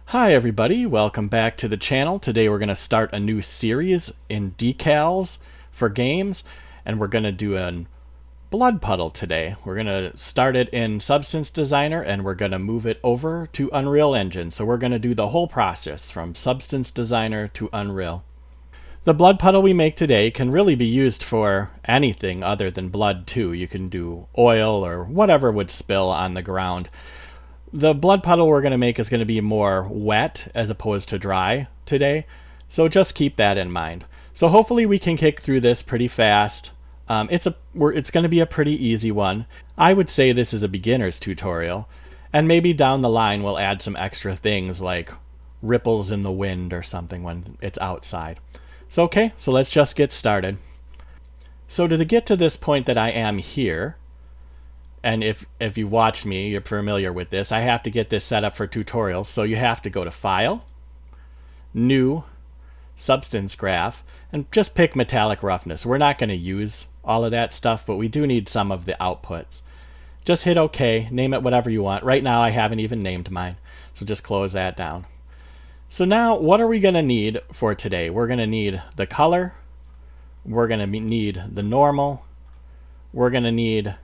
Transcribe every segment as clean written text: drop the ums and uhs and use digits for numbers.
Hi everybody, welcome back to the channel. Today we're going to start a new series in decals for games, and we're going to do a blood puddle today. We're going to start it in Substance Designer and we're going to move it over to Unreal Engine. So we're going to do the whole process from Substance Designer to Unreal. The blood puddle we make today can really be used for anything other than blood too. You can do oil or whatever would spill on the ground. The blood puddle we're going to make is going to be more wet as opposed to dry today, so just keep that in mind. So hopefully we can kick through this pretty fast. It's going to be a pretty easy one. I would say this is a beginner's tutorial, and maybe down the line we'll add some extra things like ripples in the wind or something when it's outside. So okay, so let's just get started. So to get to this point that I am here, and if you've watched me, you're familiar with this, I have to get this set up for tutorials. So you have to go to File, New, Substance Graph, and just pick Metallic Roughness. We're not going to use all of that stuff, but we do need some of the outputs. Just hit OK, name it whatever you want. Right now I haven't even named mine, so just close that down. So now what are we going to need for today? We're going to need the color, we're going to need the normal, we're going to need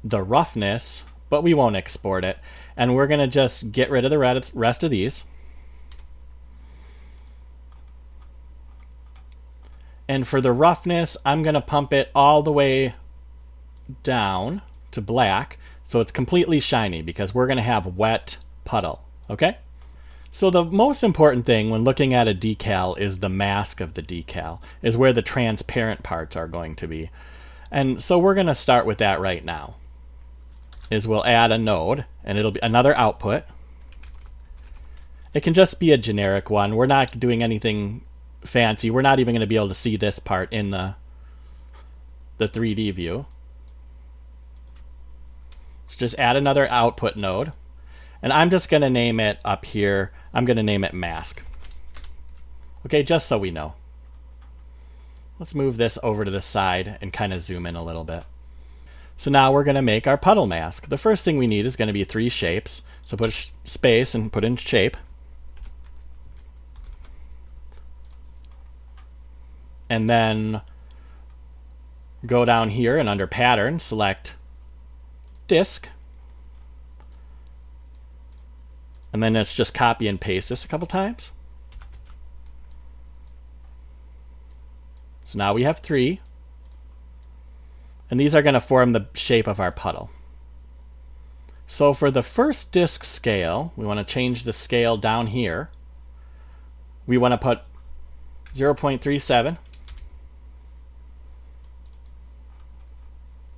the roughness, but we won't export it, and we're going to just get rid of the rest of these. And for the roughness, I'm going to pump it all the way down to black so it's completely shiny, because we're going to have wet puddle. Okay, so the most important thing when looking at a decal is the mask of the decal, is where the transparent parts are going to be. And so we're going to start with that right now. Is we'll add a node, and it'll be another output. It can just be a generic one. We're not doing anything fancy. We're not even going to be able to see this part in the 3D view. So just add another output node, and I'm just going to name it up here, I'm going to name it mask. Okay, just so we know. Let's move this over to the side and kind of zoom in a little bit. So now we're going to make our puddle mask. The first thing we need is going to be 3 shapes. So put space and put in shape. And then go down here and under pattern, select disk. And then let's just copy and paste this a couple times. So now we have 3. And these are going to form the shape of our puddle. So for the first disk scale, we want to change the scale down here. We want to put 0.37.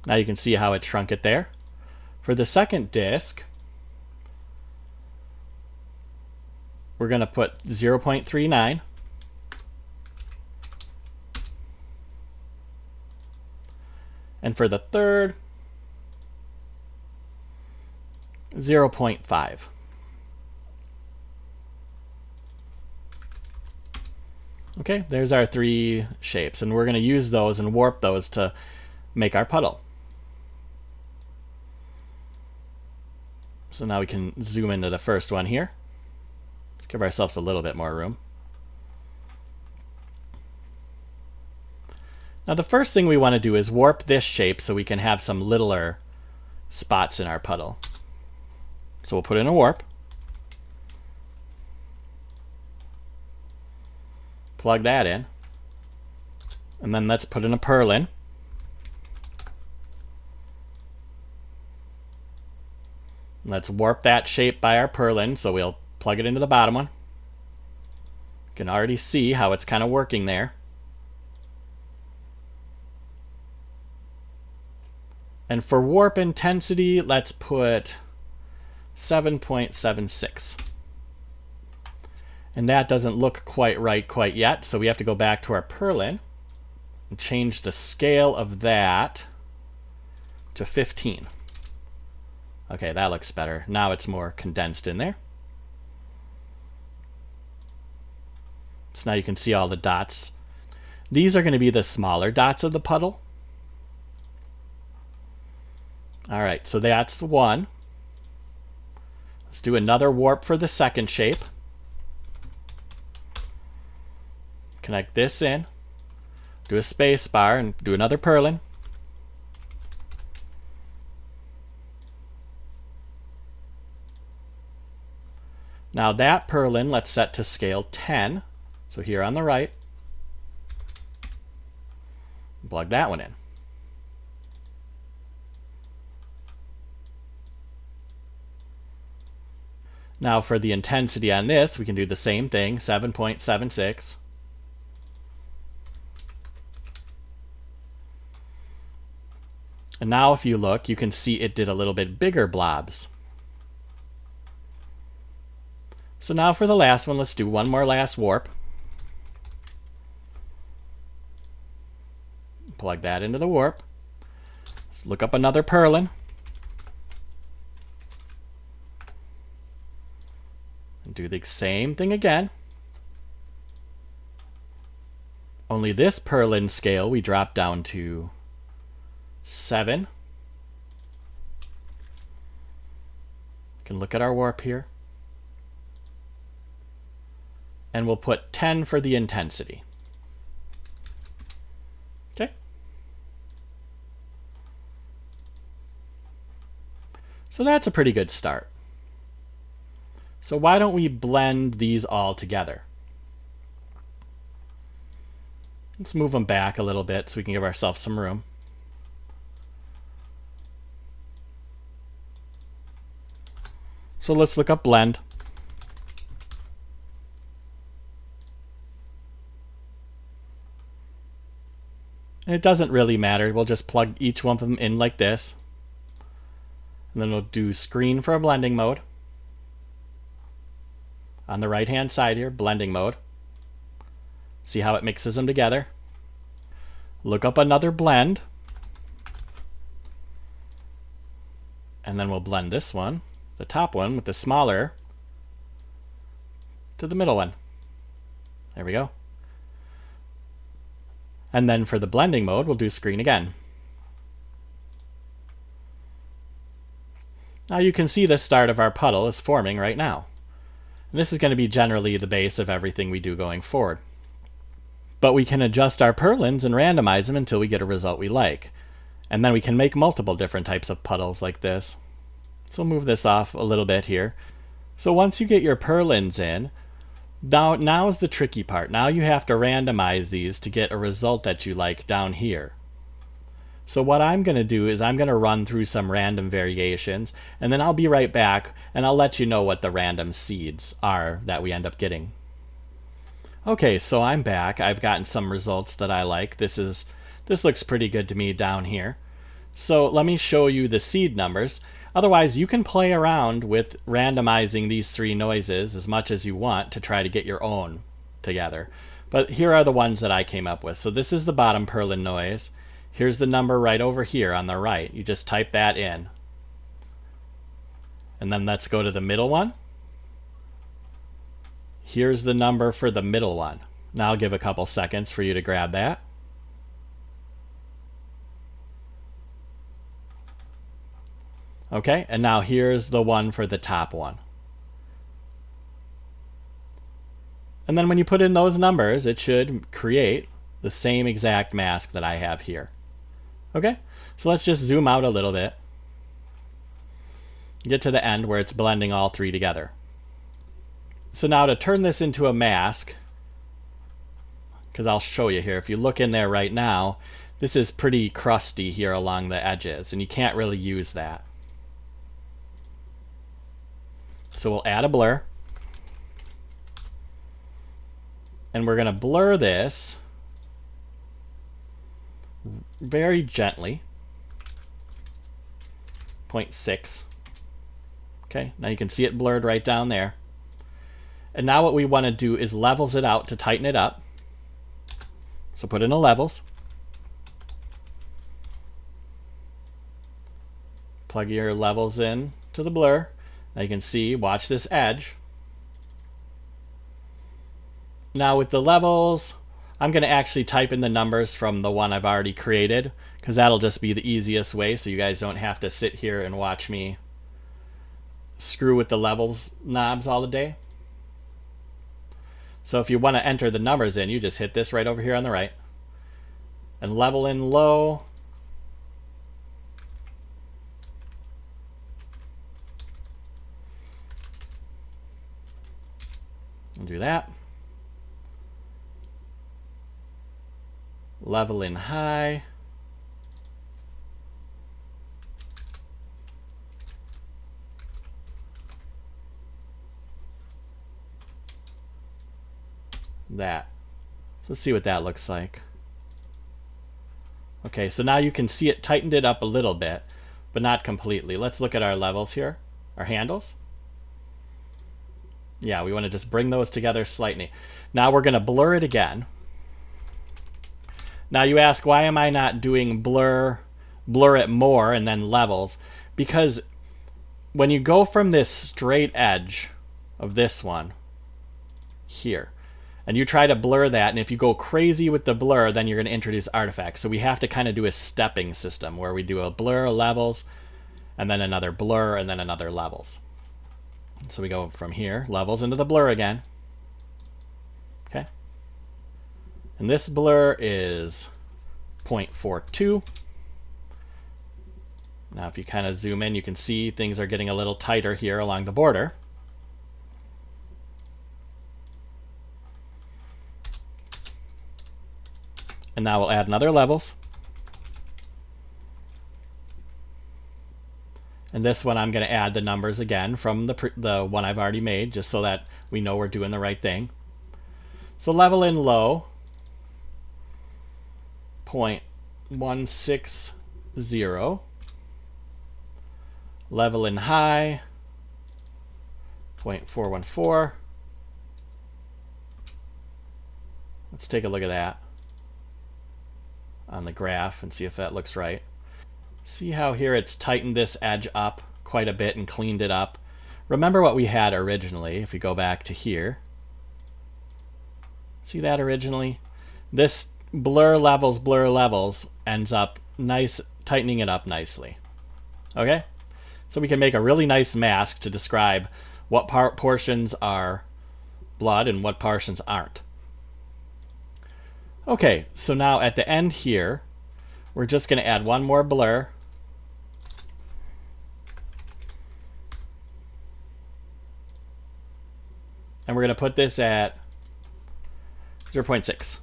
Now you can see how it shrunk it there. For the second disk, we're going to put 0.39. And for the third, 0.5. Okay, there's our 3 shapes, and we're going to use those and warp those to make our puddle. So now we can zoom into the first one here. Let's give ourselves a little bit more room. Now the first thing we want to do is warp this shape so we can have some littler spots in our puddle. So we'll put in a warp. Plug that in. And then let's put in a purlin. Let's warp that shape by our purlin, so we'll plug it into the bottom one. You can already see how it's kind of working there. And for warp intensity, let's put 7.76. And that doesn't look quite right quite yet, so we have to go back to our purlin and change the scale of that to 15. Okay, that looks better. Now it's more condensed in there. So now you can see all the dots. These are going to be the smaller dots of the puddle. All right, so that's 1. Let's do another warp for the second shape. Connect this in. Do a space bar and do another purlin. Now that purlin, let's set to scale 10. So here on the right, plug that one in. Now for the intensity on this, we can do the same thing, 7.76. And now if you look, you can see it did a little bit bigger blobs. So now for the last one, let's do one more last warp. Plug that into the warp. Let's look up another purlin. And do the same thing again. Only this purlin scale we drop down to 7. You can look at our warp here. And we'll put 10 for the intensity. Okay. So that's a pretty good start. So why don't we blend these all together? Let's move them back a little bit so we can give ourselves some room. So let's look up blend. And it doesn't really matter. We'll just plug each one of them in like this. And then we'll do screen for a blending mode. On the right hand side here, blending mode. See how it mixes them together. Look up another blend. And then we'll blend this one, the top one with the smaller, to the middle one. There we go. And then for the blending mode, we'll do screen again. Now you can see the start of our puddle is forming right now. And this is going to be generally the base of everything we do going forward. But we can adjust our purlins and randomize them until we get a result we like. And then we can make multiple different types of puddles like this. So we'll move this off a little bit here. So once you get your purlins in, now is the tricky part. Now you have to randomize these to get a result that you like down here. So what I'm going to do is I'm going to run through some random variations, and then I'll be right back and I'll let you know what the random seeds are that we end up getting. Okay, so I'm back. I've gotten some results that I like. This looks pretty good to me down here. So let me show you the seed numbers. Otherwise, you can play around with randomizing these three noises as much as you want to try to get your own together. But here are the ones that I came up with. So this is the bottom purlin noise. Here's the number right over here on the right. You just type that in. And then let's go to the middle one. Here's the number for the middle one. Now I'll give a couple seconds for you to grab that. Okay, and now here's the one for the top one. And then when you put in those numbers, it should create the same exact mask that I have here. Okay, so let's just zoom out a little bit. Get to the end where it's blending all three together. So now to turn this into a mask, because I'll show you here, if you look in there right now, this is pretty crusty here along the edges, and you can't really use that. So we'll add a blur. And we're going to blur this very gently. 0.6. Okay, now you can see it blurred right down there. And now what we want to do is levels it out to tighten it up. So put in the levels. Plug your levels in to the blur. Now you can see, watch this edge. Now with the levels, I'm going to actually type in the numbers from the one I've already created, because that'll just be the easiest way so you guys don't have to sit here and watch me screw with the levels knobs all the day. So if you want to enter the numbers in, you just hit this right over here on the right and level in low. And do that. Level in high. That. So let's see what that looks like. Okay, so now you can see it tightened it up a little bit, but not completely. Let's look at our levels here, our handles. Yeah, we want to just bring those together slightly. Now we're going to blur it again. Now you ask, why am I not doing blur it more and then levels? Because when you go from this straight edge of this one here, and you try to blur that, and if you go crazy with the blur, then you're going to introduce artifacts. So we have to kind of do a stepping system where we do a blur, levels, and then another blur, and then another levels. So we go from here, levels into the blur again. Okay. And this blur is 0.42. Now if you kind of zoom in, you can see things are getting a little tighter here along the border. And now we'll add another levels. And this one I'm going to add the numbers again from the one I've already made, just so that we know we're doing the right thing. So level in low, 0.160. Level in high, 0.414. Let's take a look at that on the graph and see if that looks right. See how here it's tightened this edge up quite a bit and cleaned it up. Remember what we had originally, if we go back to here. See that originally? This blur levels ends up nice, tightening it up nicely. Okay? So we can make a really nice mask to describe what portions are blood and what portions aren't. Okay, so now at the end here, we're just going to add one more blur. And we're going to put this at 0.6.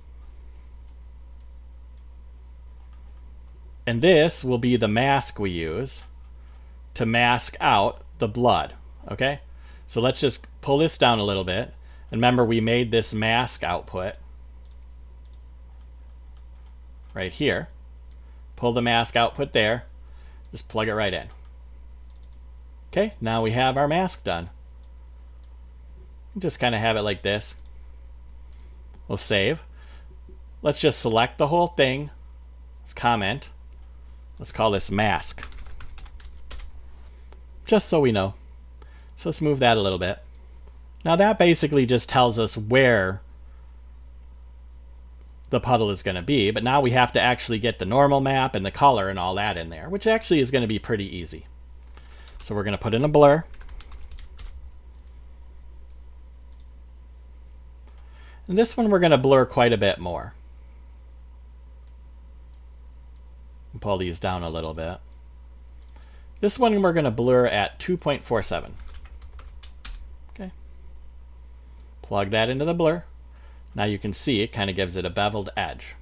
And this will be the mask we use to mask out the blood. Okay? So let's just pull this down a little bit. And remember, we made this mask output right here. Pull the mask output there. Just plug it right in. Okay, now we have our mask done. Just kind of have it like this. We'll save. Let's just select the whole thing. Let's comment. Let's call this mask. Just so we know. So let's move that a little bit. Now that basically just tells us where the puddle is going to be, but now we have to actually get the normal map and the color and all that in there, which actually is going to be pretty easy. So we're going to put in a blur. And this one we're going to blur quite a bit more. Pull these down a little bit. This one we're going to blur at 2.47. Okay. Plug that into the blur. Now you can see it kind of gives it a beveled edge.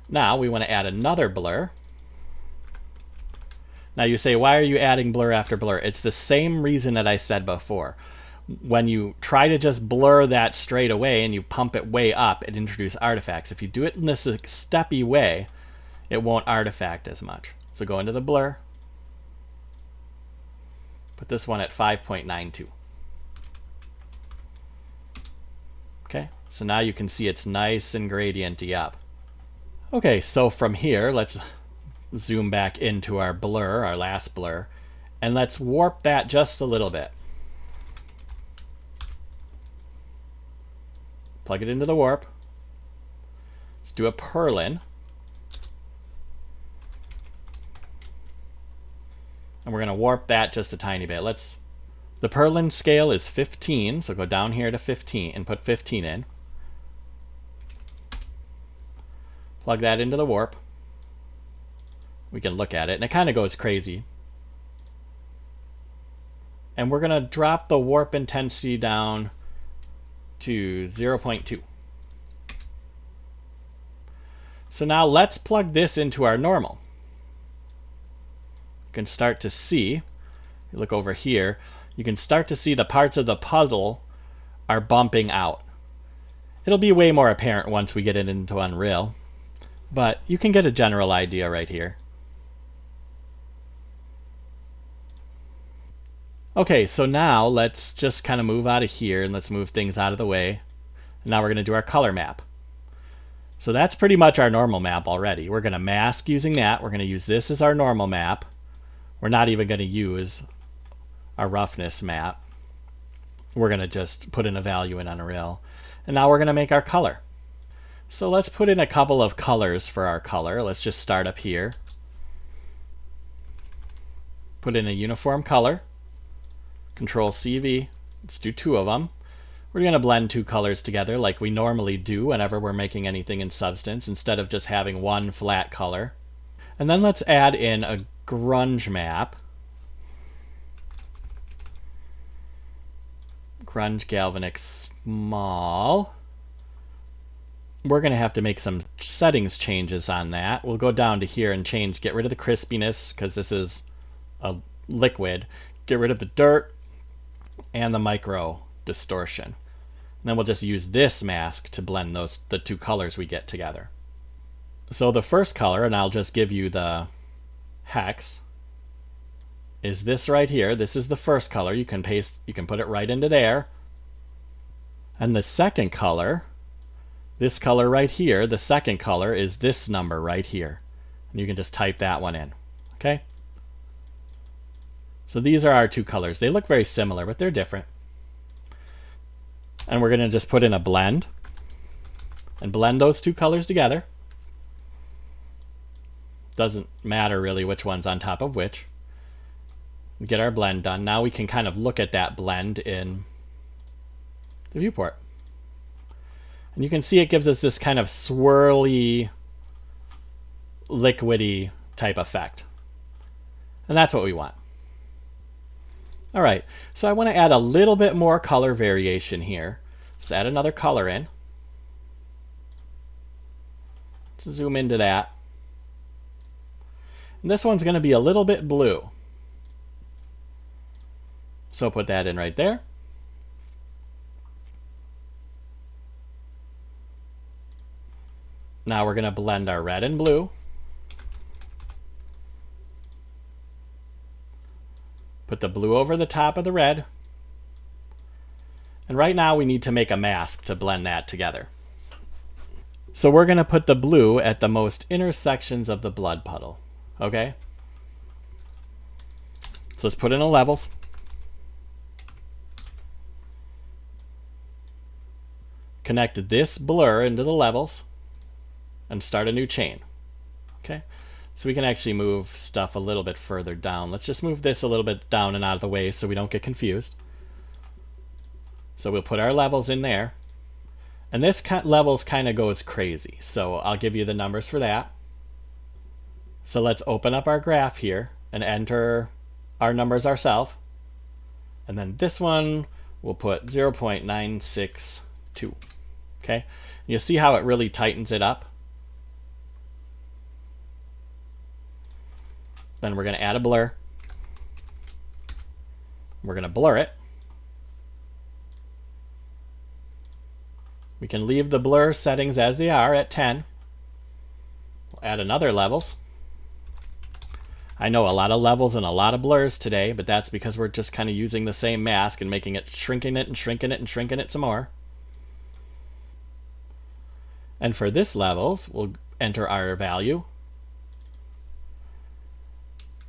Now we want to add another blur. Now you say, why are you adding blur after blur? It's the same reason that I said before. When you try to just blur that straight away and you pump it way up, it introduces artifacts. If you do it in this steppy way, it won't artifact as much. So go into the blur. Put this one at 5.92. Okay, so now you can see it's nice and gradienty up. Okay, so from here, let's zoom back into our blur, our last blur, and let's warp that just a little bit. Plug it into the warp. Let's do a purlin. And we're going to warp that just a tiny bit. The purlin scale is 15, so go down here to 15 and put 15 in. Plug that into the warp. We can look at it, and it kind of goes crazy. And we're going to drop the warp intensity down to 0.2. So now let's plug this into our normal. You can start to see, you look over here, you can start to see the parts of the puddle are bumping out. It'll be way more apparent once we get it into Unreal, but you can get a general idea right here. Okay, so now let's just kind of move out of here and let's move things out of the way. And now we're going to do our color map. So that's pretty much our normal map already. We're going to mask using that. We're going to use this as our normal map. We're not even going to use our roughness map. We're going to just put in a value in Unreal. And now we're going to make our color. So let's put in a couple of colors for our color. Let's just start up here. Put in a uniform color. Control CV. Let's do 2 of them. We're going to blend 2 colors together like we normally do whenever we're making anything in Substance, instead of just having one flat color. And then let's add in a grunge map. Grunge galvanic small. We're going to have to make some settings changes on that. We'll go down to here and get rid of the crispiness because this is a liquid. Get rid of the dirt and the micro distortion. And then we'll just use this mask to blend the 2 colors we get together. So the first color, and I'll just give you the hex, is this right here. This is the first color. You can put it right into there. And the second color, this color right here, the second color is this number right here. And you can just type that one in. Okay? So these are our 2 colors. They look very similar, but they're different. And we're going to just put in a blend and blend those 2 colors together. Doesn't matter really which one's on top of which. We get our blend done. Now we can kind of look at that blend in the viewport. And you can see it gives us this kind of swirly, liquidy type effect. And that's what we want. All right, so I want to add a little bit more color variation here. Let's add another color in. Let's zoom into that. And this one's going to be a little bit blue. So put that in right there. Now we're going to blend our red and blue. Put the blue over the top of the red. And right now we need to make a mask to blend that together. So we're going to put the blue at the most intersections of the blood puddle. Okay? So let's put in the levels. Connect this blur into the levels and start a new chain. Okay? So we can actually move stuff a little bit further down. Let's just move this a little bit down and out of the way so we don't get confused. So we'll put our levels in there. And this levels kind of goes crazy. So I'll give you the numbers for that. So let's open up our graph here and enter our numbers ourselves. And then this one we'll put 0.962. Okay? You'll see how it really tightens it up. Then we're going to add a blur. We're going to blur it. We can leave the blur settings as they are at 10. We'll add another levels. I know a lot of levels and a lot of blurs today, but that's because we're just kind of using the same mask and making it, shrinking it and shrinking it and shrinking it some more. And for this levels, we'll enter our value.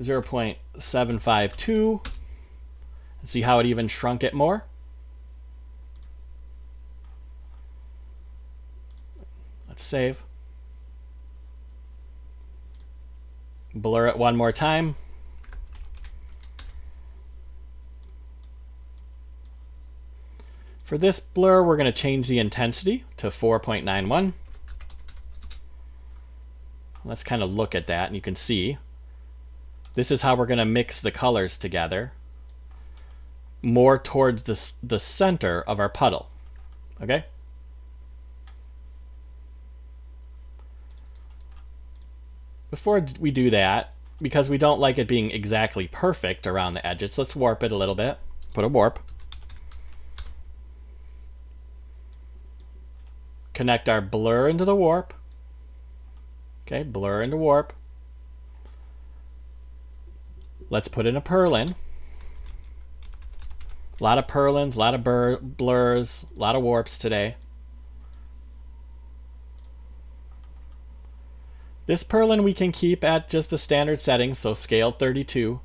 0.752. See how it even shrunk it more? Let's save. Blur it one more time. For this blur, we're going to change the intensity to 4.91. Let's kind of look at that, and you can see this is how we're going to mix the colors together more towards the center of our puddle. Okay? Before we do that, because we don't like it being exactly perfect around the edges, let's warp it a little bit. Put a warp. Connect our blur into the warp. Okay, blur into warp. Let's put in a purlin. A lot of purlins, a lot of blurs, a lot of warps today. This purlin we can keep at just the standard settings, so scale 32,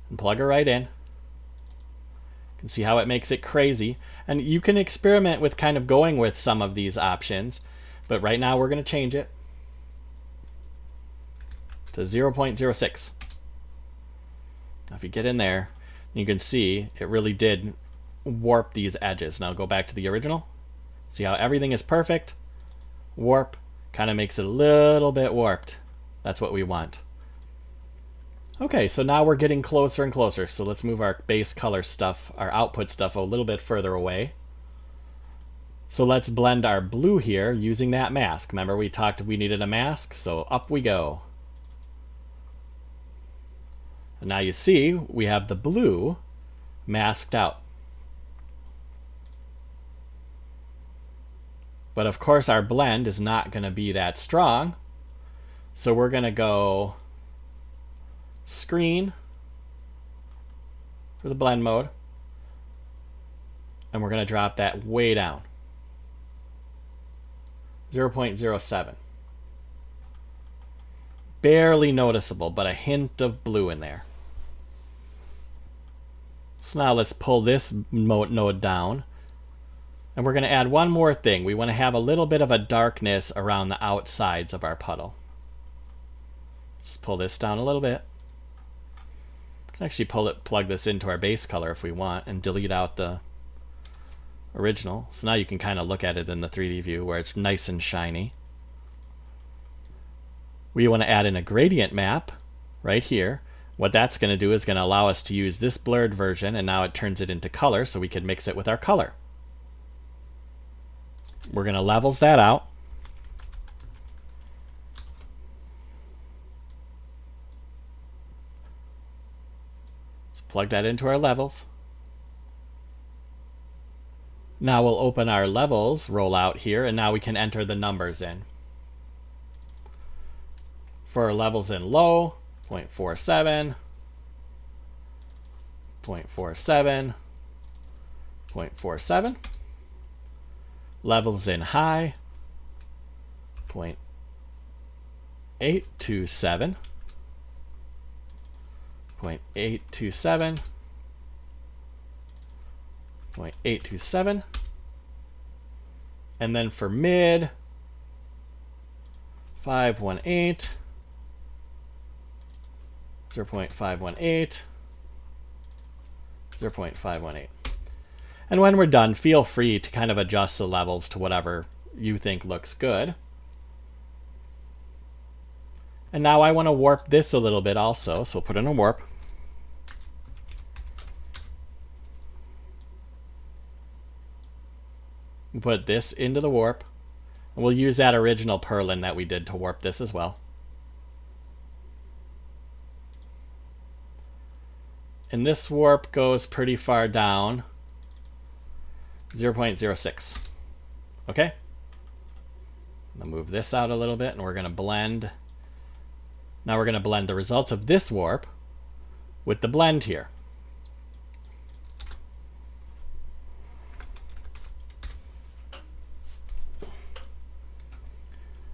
and plug her right in. You can see how it makes it crazy. And you can experiment with kind of going with some of these options, but right now we're going to change it to 0.06. Now if you get in there, you can see it really did warp these edges. Now go back to the original. See how everything is perfect? Warp kind of makes it a little bit warped. That's what we want. Okay, so now we're getting closer and closer. So let's move our base color stuff, our output stuff, a little bit further away. So let's blend our blue here using that mask. Remember we talked we needed a mask, so up we go. And now you see we have the blue masked out. But of course our blend is not going to be that strong. So we're going to go screen for the blend mode. And we're going to drop that way down. 0.07. Barely noticeable, but a hint of blue in there. So now let's pull this node down. And we're going to add one more thing. We want to have a little bit of a darkness around the outsides of our puddle. Let's pull this down a little bit. We can actually plug this into our base color if we want and delete out the original. So now you can kind of look at it in the 3D view where it's nice and shiny. We want to add in a gradient map right here. What that's going to do is going to allow us to use this blurred version, and now it turns it into color so we can mix it with our color. We're going to levels that out. Let's plug that into our levels. Now we'll open our levels rollout here, and now we can enter the numbers in. For our levels in low, 0.47, 0.47, 0.47. Levels in high, 0.827, 0.827, 0.827. And then for mid, 518, 0.518, 0.518. And when we're done, feel free to kind of adjust the levels to whatever you think looks good. And now I want to warp this a little bit also, so put in a warp. Put this into the warp. And we'll use that original purlin that we did to warp this as well. And this warp goes pretty far down. 0.06. Okay? I'll move this out a little bit, and we're going to blend. Now we're going to blend the results of this warp with the blend here.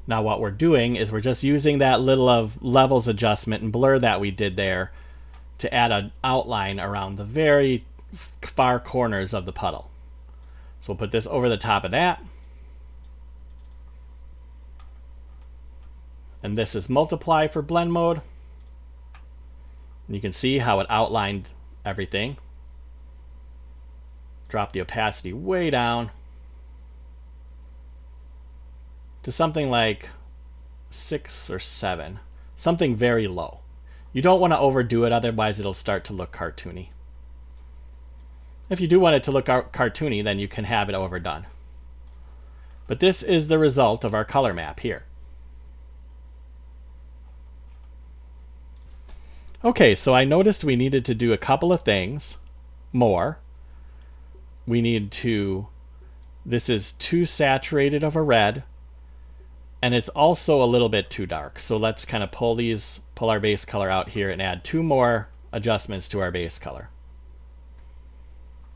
Now what we're doing is we're just using that little of levels adjustment and blur that we did there to add an outline around the very far corners of the puddle. So we'll put this over the top of that. And this is multiply for blend mode. And you can see how it outlined everything. drop the opacity way down to something like 6 or 7. Something very low. You don't want to overdo it, otherwise it'll start to look cartoony. If you do want it to look cartoony, then you can have it overdone. But this is the result of our color map here. Okay, so I noticed we needed to do a couple of things more. We need to, this is too saturated of a red, and it's also a little bit too dark. So let's kind of pull our base color out here and add 2 more adjustments to our base color.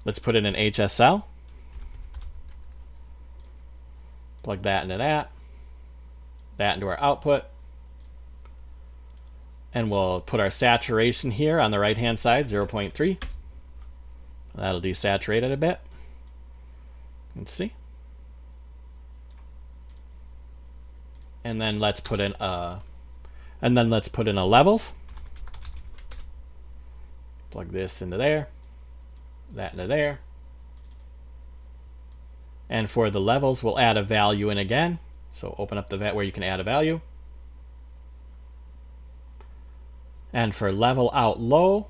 Let's put in an HSL. Plug that into that into our output. And we'll put our saturation here on the right hand side, 0.3. That'll desaturate it a bit. Let's see. And then let's put in a levels. Plug this into there, that into there. And for the levels, we'll add a value in again. So open up the vat where you can add a value. And for level out low,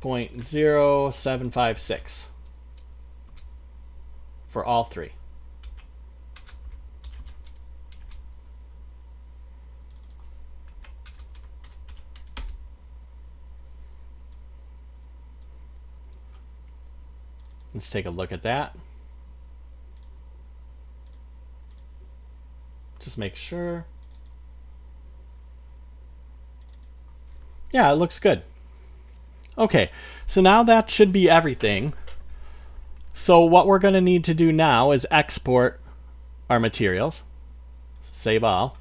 0.0756 for all 3. Let's take a look at that. Just make sure. Yeah, it looks good. Okay, so now that should be everything. So what we're going to need to do now is export our materials. Save all.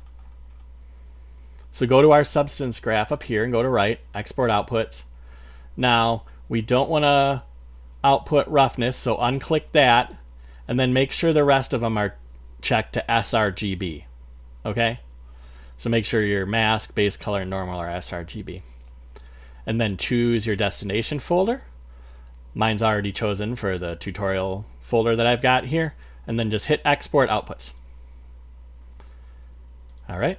So go to our substance graph up here and go to right, export outputs. Now, we don't want to output roughness, so unclick that, and then make sure the rest of them are checked to sRGB. Okay? So make sure your mask, base color, and normal are sRGB. And then choose your destination folder. Mine's already chosen for the tutorial folder that I've got here. And then just hit export outputs. All right.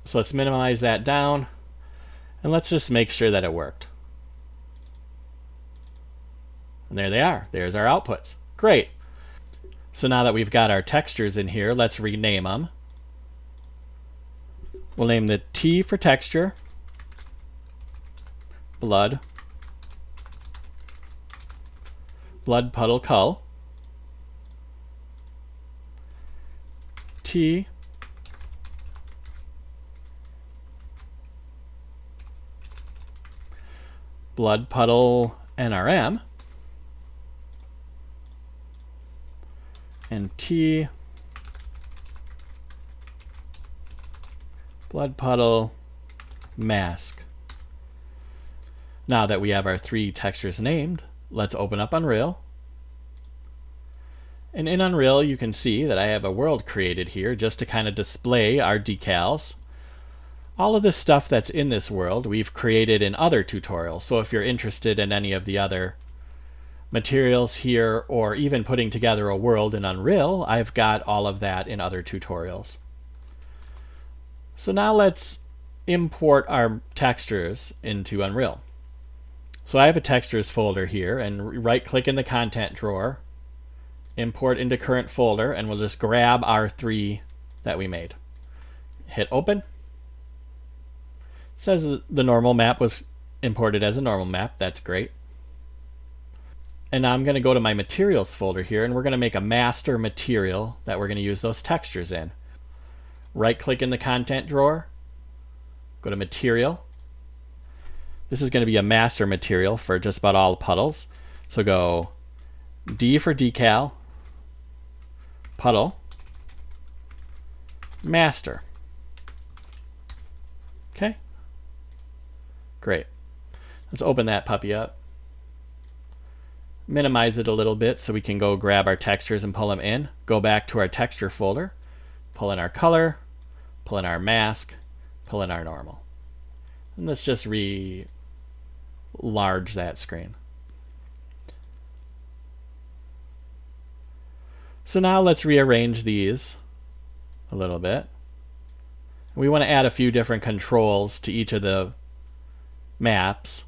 So let's minimize that down. And let's just make sure that it worked. And there they are. There's our outputs. Great. So now that we've got our textures in here, let's rename them. We'll name the T for texture. Blood puddle cull. T blood puddle NRM. And T blood puddle mask. Now that we have our 3 textures named, let's open up Unreal. And in Unreal, you can see that I have a world created here just to kind of display our decals. All of this stuff that's in this world we've created in other tutorials. So if you're interested in any of the other materials here, or even putting together a world in Unreal, I've got all of that in other tutorials. So now let's import our textures into Unreal. So I have a textures folder here, and right click in the content drawer, import into current folder, and we'll just grab our 3 that we made. Hit open. It says the normal map was imported as a normal map. That's great. And now I'm going to go to my materials folder here, and we're going to make a master material that we're going to use those textures in. Right click in the content drawer, go to material. This is going to be a master material for just about all puddles. So go D for decal, puddle, master. Okay, great. Let's open that puppy up. Minimize it a little bit so we can go grab our textures and pull them in. Go back to our texture folder, pull in our color, pull in our mask, pull in our normal. And let's just large that screen. So now let's rearrange these a little bit. We want to add a few different controls to each of the maps.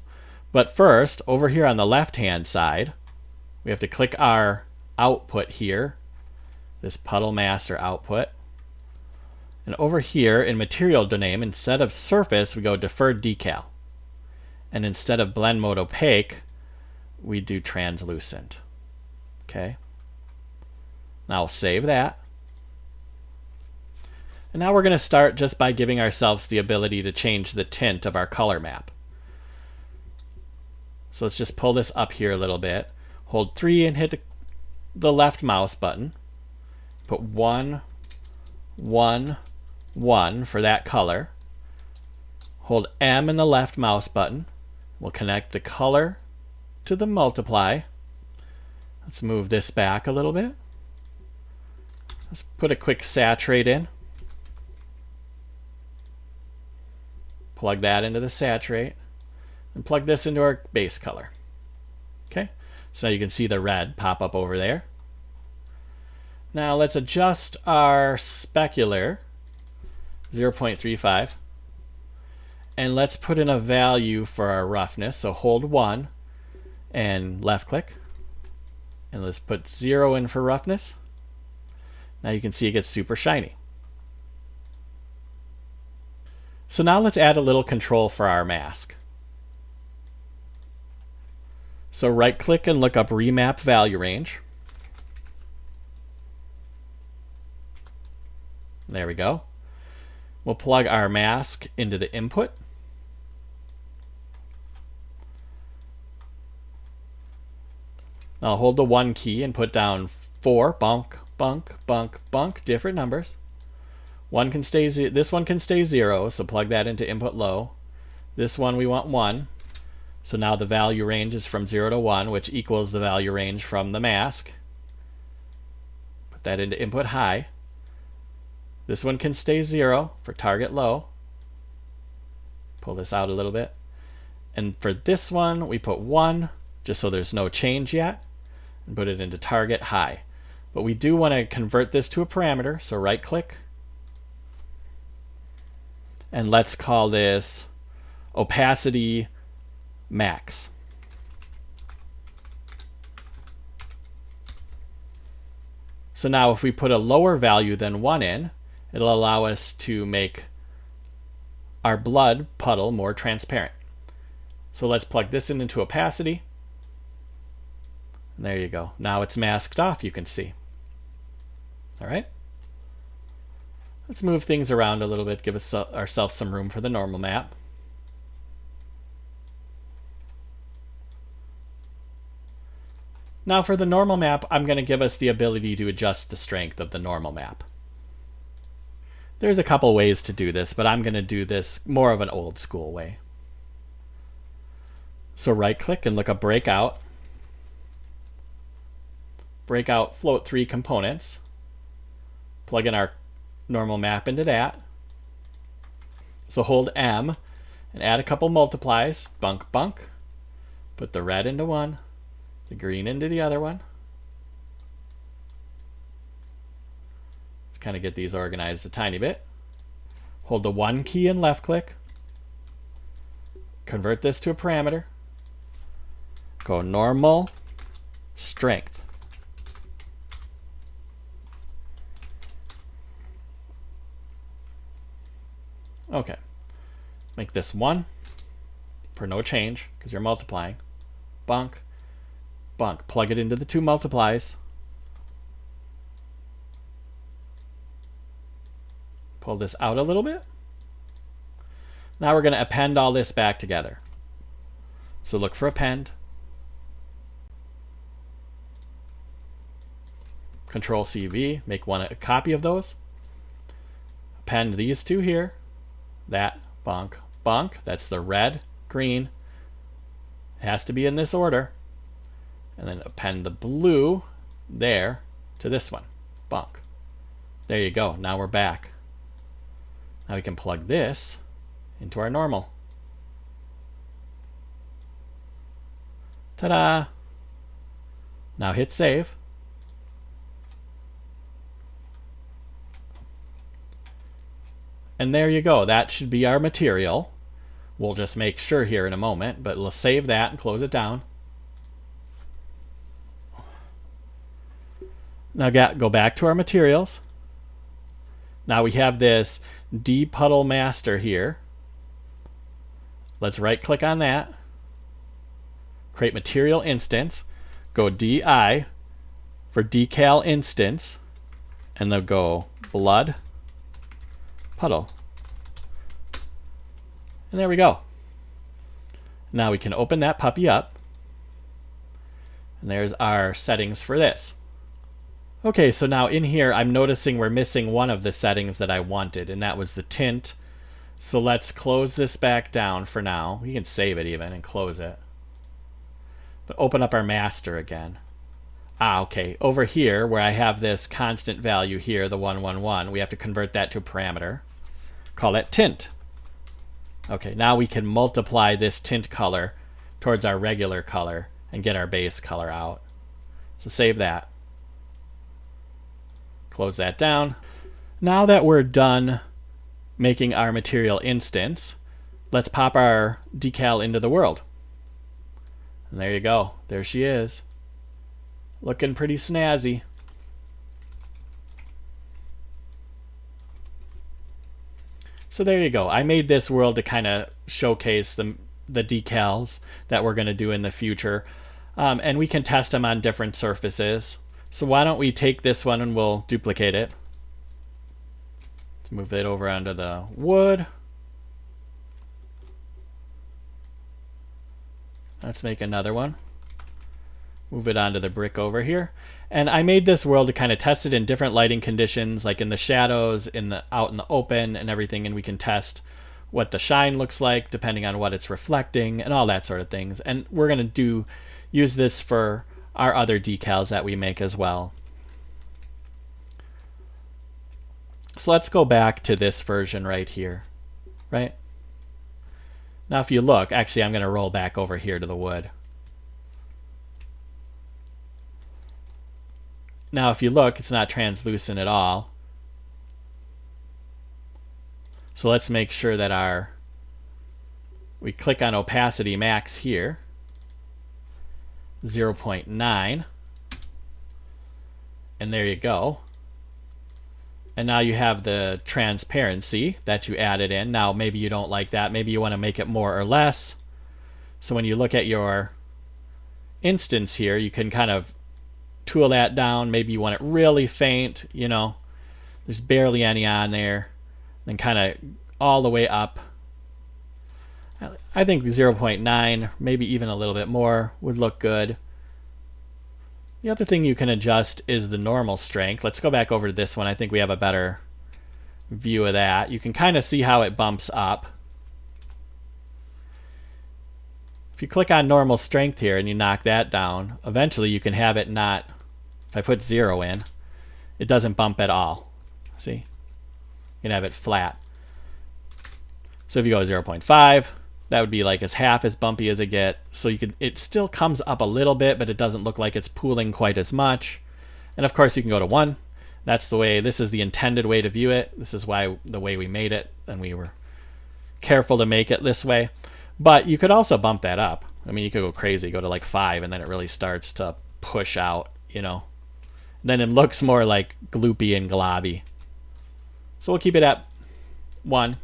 But first, over here on the left-hand side, we have to click our output here, this Puddle Master output. And over here in Material Name, instead of Surface, we go Deferred Decal. And instead of Blend Mode Opaque, we do Translucent. Okay. Now I'll save that. And now we're going to start just by giving ourselves the ability to change the tint of our color map. So let's just pull this up here a little bit. Hold 3 and hit the left mouse button. Put 1, 1, 1 for that color. Hold M in the left mouse button. We'll connect the color to the multiply. Let's move this back a little bit. Let's put a quick saturate in. Plug that into the saturate. And plug this into our base color. Okay, so now you can see the red pop up over there. Now let's adjust our specular 0.35. And let's put in a value for our roughness. So hold 1 and left click. And let's put 0 in for roughness. Now you can see it gets super shiny. So now let's add a little control for our mask. So right click and look up Remap Value Range. There we go. We'll plug our mask into the input. Now hold the 1 key and put down 4, bunk, bunk, bunk, bunk, different numbers. This one can stay 0, so plug that into input low. This one we want 1. So now the value range is from 0 to 1, which equals the value range from the mask. Put that into input high. This one can stay 0 for target low. Pull this out a little bit. And for this one, we put 1, just so there's no change yet, and put it into target high. But we do want to convert this to a parameter, so right click. And let's call this opacity max. So now if we put a lower value than 1 in, it'll allow us to make our blood puddle more transparent. So let's plug this into opacity. And there you go. Now it's masked off, you can see. All right. Let's move things around a little bit, give ourselves some room for the normal map. Now for the normal map, I'm going to give us the ability to adjust the strength of the normal map. There's a couple ways to do this, but I'm going to do this more of an old school way. So right click and look up Breakout. Breakout float 3 components. Plug in our normal map into that. So hold M and add a couple multiplies. Bunk, bunk. Put the red into one. The green into the other one. Let's kind of get these organized a tiny bit. Hold the 1 key and left click. Convert this to a parameter. Go normal, strength. Okay. Make this 1 for no change because you're multiplying. Bunk. Bunk. Plug it into the 2 multiplies. Pull this out a little bit. Now we're going to append all this back together. So look for append. Control CV, make a copy of those. Append these 2 here. That, bunk, bunk. That's the red, green. It has to be in this order. And then append the blue there to this one. Bunk. There you go. Now we're back. Now we can plug this into our normal. Ta-da! Now hit save. And there you go. That should be our material. We'll just make sure here in a moment, but let's save that and close it down. Now go back to our materials. Now we have this Puddle master here. Let's right click on that. Create material instance. Go DI for decal instance. And they'll go blood puddle. And there we go. Now we can open that puppy up. And there's our settings for this. Okay, so now in here I'm noticing we're missing one of the settings that I wanted, and that was the tint. So let's close this back down for now. We can save it even and close it. But open up our master again. Okay, over here where I have this constant value here, the 111, we have to convert that to a parameter. Call it tint. Okay, now we can multiply this tint color towards our regular color and get our base color out. So save that. Close that down. Now that we're done making our material instance, let's pop our decal into the world. And there you go. There she is. Looking pretty snazzy. So there you go. I made this world to kind of showcase the decals that we're going to do in the future. And we can test them on different surfaces. So why don't we take this one and we'll duplicate it. Let's move it over onto the wood. Let's make another one. Move it onto the brick over here. And I made this world to kind of test it in different lighting conditions, like in the shadows, out in the open and everything, and we can test what the shine looks like depending on what it's reflecting and all that sort of things. And we're going to use this for our other decals that we make as well. So let's go back to this version right here, right? Now if you look, actually I'm going to roll back over here to the wood. Now if you look, it's not translucent at all. So let's make sure that we click on opacity max here. 0.9, and there you go. And now you have the transparency that you added in. Now maybe you don't like that, maybe you want to make it more or less. So when you look at your instance here, you can kind of tool that down. Maybe you want it really faint, you know, there's barely any on there, then kind of all the way up. I think 0.9, maybe even a little bit more would look good. The other thing you can adjust is the normal strength. Let's go back over to this one. I think we have a better view of that. You can kind of see how it bumps up. If you click on normal strength here and you knock that down, eventually you can have it not, if I put 0 in, it doesn't bump at all. See? You can have it flat. So if you go 0.5, that would be like half as bumpy as it gets. So it still comes up a little bit, but it doesn't look like it's pooling quite as much. And of course you can go to 1. That's the way, this is the intended way to view it. This is why the way we made it, and we were careful to make it this way. But you could also bump that up. I mean, you could go crazy, go to like 5, and then it really starts to push out, you know. Then it looks more like gloopy and globby. So we'll keep it at 1.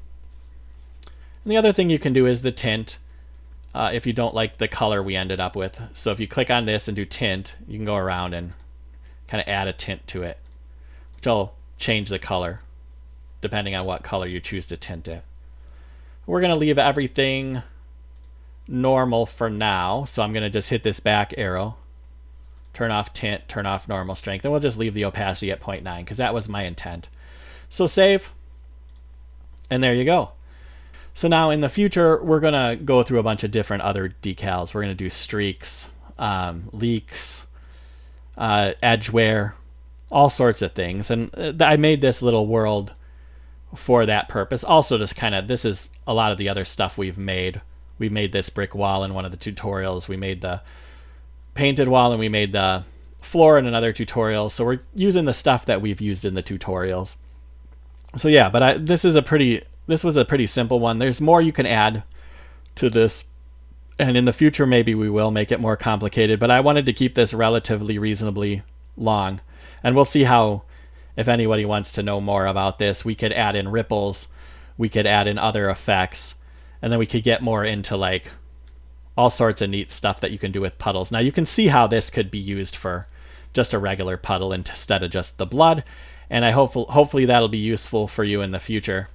And the other thing you can do is the tint, if you don't like the color we ended up with. So if you click on this and do tint, you can go around and kind of add a tint to it, which will change the color depending on what color you choose to tint it. We're going to leave everything normal for now. So I'm going to just hit this back arrow, turn off tint, turn off normal strength, and we'll just leave the opacity at 0.9 because that was my intent. So save, and there you go. So now in the future, we're going to go through a bunch of different other decals. We're going to do streaks, leaks, edge wear, all sorts of things. And I made this little world for that purpose. Also just kind of, this is a lot of the other stuff we've made. We made this brick wall in one of the tutorials. We made the painted wall, and we made the floor in another tutorial. So we're using the stuff that we've used in the tutorials. So yeah, but this was a pretty simple one. There's more you can add to this, and in the future maybe we will make it more complicated, but I wanted to keep this relatively reasonably long. And we'll see how, if anybody wants to know more about this, we could add in ripples, we could add in other effects, and then we could get more into like all sorts of neat stuff that you can do with puddles. Now you can see how this could be used for just a regular puddle instead of just the blood, and hopefully that'll be useful for you in the future.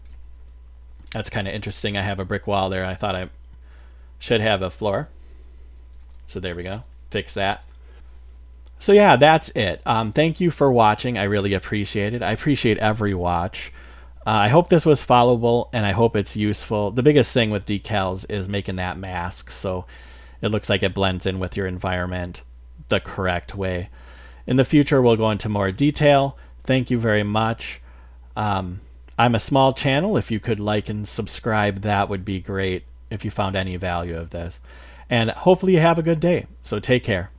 That's kind of interesting. I have a brick wall there. I thought I should have a floor. So there we go. Fix that. So yeah, that's it. Thank you for watching. I really appreciate it. I appreciate every watch. I hope this was followable, and I hope it's useful. The biggest thing with decals is making that mask so it looks like it blends in with your environment the correct way. In the future, we'll go into more detail. Thank you very much. I'm a small channel. If you could like and subscribe, that would be great if you found any value of this. And hopefully you have a good day. So take care.